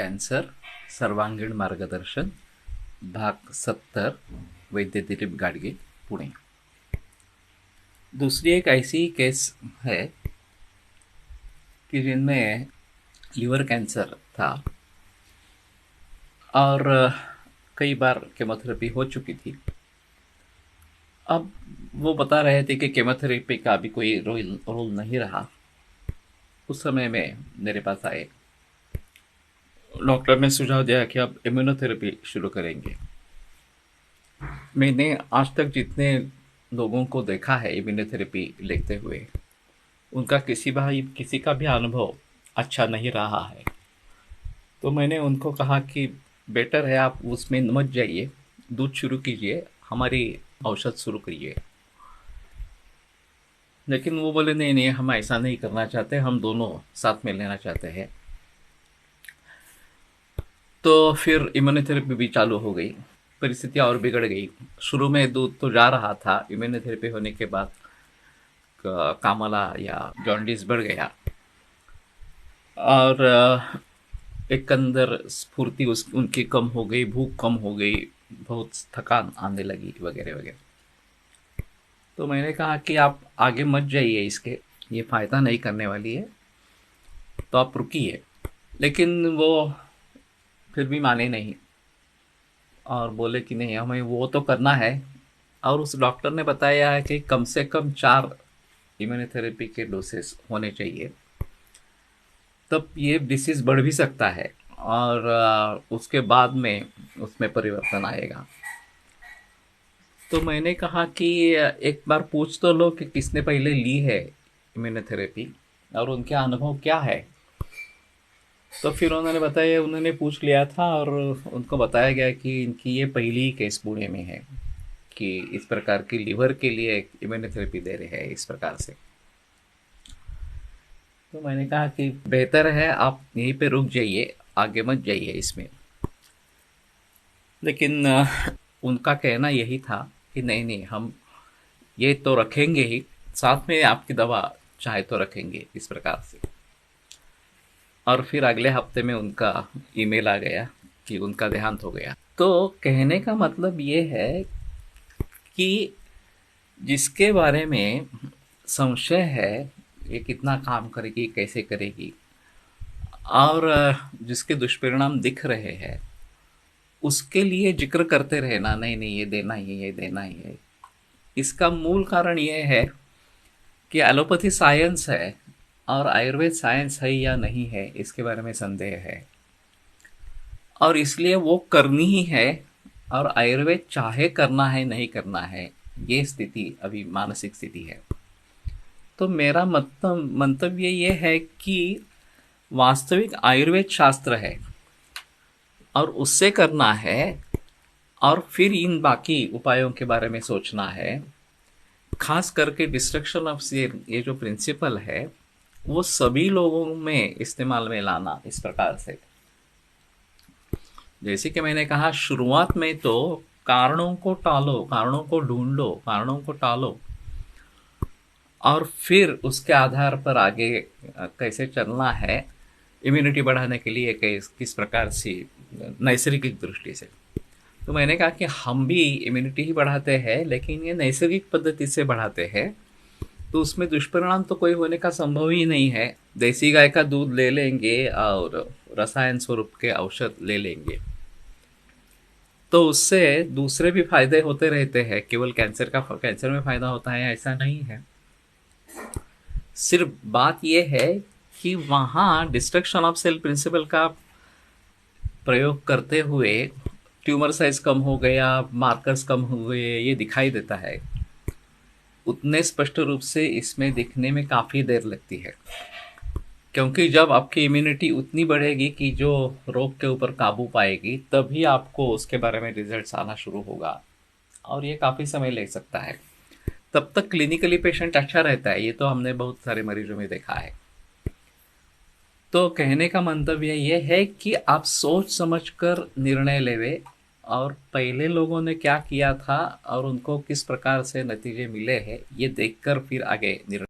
Cancer सर्वांगीण मार्गदर्शन भाग 70 वैद्य दिलीप गाडगे पुणे। दूसरी एक ऐसी केस है कि जिनमें लीवर कैंसर था और कई बार केमोथेरेपी हो चुकी थी। अब वो बता रहे थे कि केमोथेरेपी का भी कोई रोल नहीं रहा। उस समय में मेरे पास आए, डॉक्टर ने सुझाव दिया कि आप इम्यूनोथेरेपी शुरू करेंगे। मैंने आज तक जितने लोगों को देखा है इम्यूनोथेरेपी लेते हुए, उनका किसी का भी अनुभव अच्छा नहीं रहा है। तो मैंने उनको कहा कि बेटर है आप उसमें मत जाइए, दूध शुरू कीजिए, हमारी औषध शुरू करिए। लेकिन वो बोले नहीं नहीं, हम ऐसा नहीं करना चाहते, हम दोनों साथ में लेना चाहते हैं। तो फिर इम्यूनोथेरेपी भी चालू हो गई। परिस्थितियाँ और बिगड़ गई। शुरू में दूध तो जा रहा था, इम्यूनोथेरेपी होने के बाद कामला या जॉन्डिस बढ़ गया और एक अंदर स्फूर्ति उनकी कम हो गई, भूख कम हो गई, बहुत थकान आने लगी वगैरह वगैरह। तो मैंने कहा कि आप आगे मत जाइए, इसके ये फ़ायदा नहीं करने वाली है, तो आप रुकिए। लेकिन वो फिर भी माने नहीं और बोले कि नहीं, हमें वो तो करना है। और उस डॉक्टर ने बताया है कि कम से कम 4 इम्यूनोथेरेपी के डोसेस होने चाहिए, तब ये डिसीज़ बढ़ भी सकता है और उसके बाद में उसमें परिवर्तन आएगा। तो मैंने कहा कि एक बार पूछ तो लो कि किसने पहले ली है इम्यूनोथेरेपी और उनके अनुभव क्या है। तो फिर उन्होंने बताया, उन्होंने पूछ लिया था और उनको बताया गया कि इनकी ये पहली ही केस पुणे में है कि इस प्रकार की लीवर के लिए इम्यूनोथेरेपी दे रहे हैं इस प्रकार से। तो मैंने कहा कि बेहतर है आप यहीं पे रुक जाइए, आगे मत जाइए इसमें। लेकिन उनका कहना यही था कि नहीं नहीं, हम ये तो रखेंगे ही, साथ में आपकी दवा चाहे तो रखेंगे इस प्रकार से। और फिर अगले हफ्ते में उनका ईमेल आ गया कि उनका देहांत हो गया। तो कहने का मतलब ये है कि जिसके बारे में संशय है ये कितना काम करेगी, कैसे करेगी, और जिसके दुष्परिणाम दिख रहे हैं, उसके लिए जिक्र करते रहना, नहीं नहीं ये देना ही है, ये देना ही है। इसका मूल कारण ये है कि एलोपैथी साइंस है और आयुर्वेद साइंस है या नहीं है, इसके बारे में संदेह है और इसलिए वो करनी ही है। और आयुर्वेद चाहे करना है नहीं करना है, ये स्थिति अभी मानसिक स्थिति है। तो मेरा मंतव्य ये है कि वास्तविक आयुर्वेद शास्त्र है और उससे करना है और फिर इन बाकी उपायों के बारे में सोचना है। खास करके डिस्ट्रक्शन ऑफ सेल, ये जो प्रिंसिपल है वो सभी लोगों में इस्तेमाल में लाना इस प्रकार से। जैसे कि मैंने कहा शुरुआत में, तो कारणों को टालो, कारणों को ढूंढो, कारणों को टालो और फिर उसके आधार पर आगे कैसे चलना है इम्यूनिटी बढ़ाने के लिए, किस प्रकार से नैसर्गिक दृष्टि से। तो मैंने कहा कि हम भी इम्यूनिटी ही बढ़ाते हैं, लेकिन ये नैसर्गिक पद्धति से बढ़ाते हैं, तो उसमें दुष्परिणाम तो कोई होने का संभव ही नहीं है। देसी गाय का दूध ले लेंगे और रसायन स्वरूप के औषध ले लेंगे तो उससे दूसरे भी फायदे होते रहते हैं। केवल कैंसर में फायदा होता है ऐसा नहीं है। सिर्फ बात यह है कि वहाँ डिस्ट्रक्शन ऑफ सेल प्रिंसिपल का प्रयोग करते हुए ट्यूमर साइज कम हो गया, मार्कर्स कम हो गए, ये दिखाई देता है। उतने स्पष्ट रूप से इसमें दिखने में काफ़ी देर लगती है, क्योंकि जब आपकी इम्यूनिटी उतनी बढ़ेगी कि जो रोग के ऊपर काबू पाएगी, तभी आपको उसके बारे में रिजल्ट्स आना शुरू होगा और ये काफ़ी समय ले सकता है। तब तक क्लिनिकली पेशेंट अच्छा रहता है, ये तो हमने बहुत सारे मरीजों में देखा है। तो कहने का मंतव्य ये है कि आप सोच समझकर निर्णय लेवे और पहले लोगों ने क्या किया था और उनको किस प्रकार से नतीजे मिले हैं, ये देखकर फिर आगे निर्णय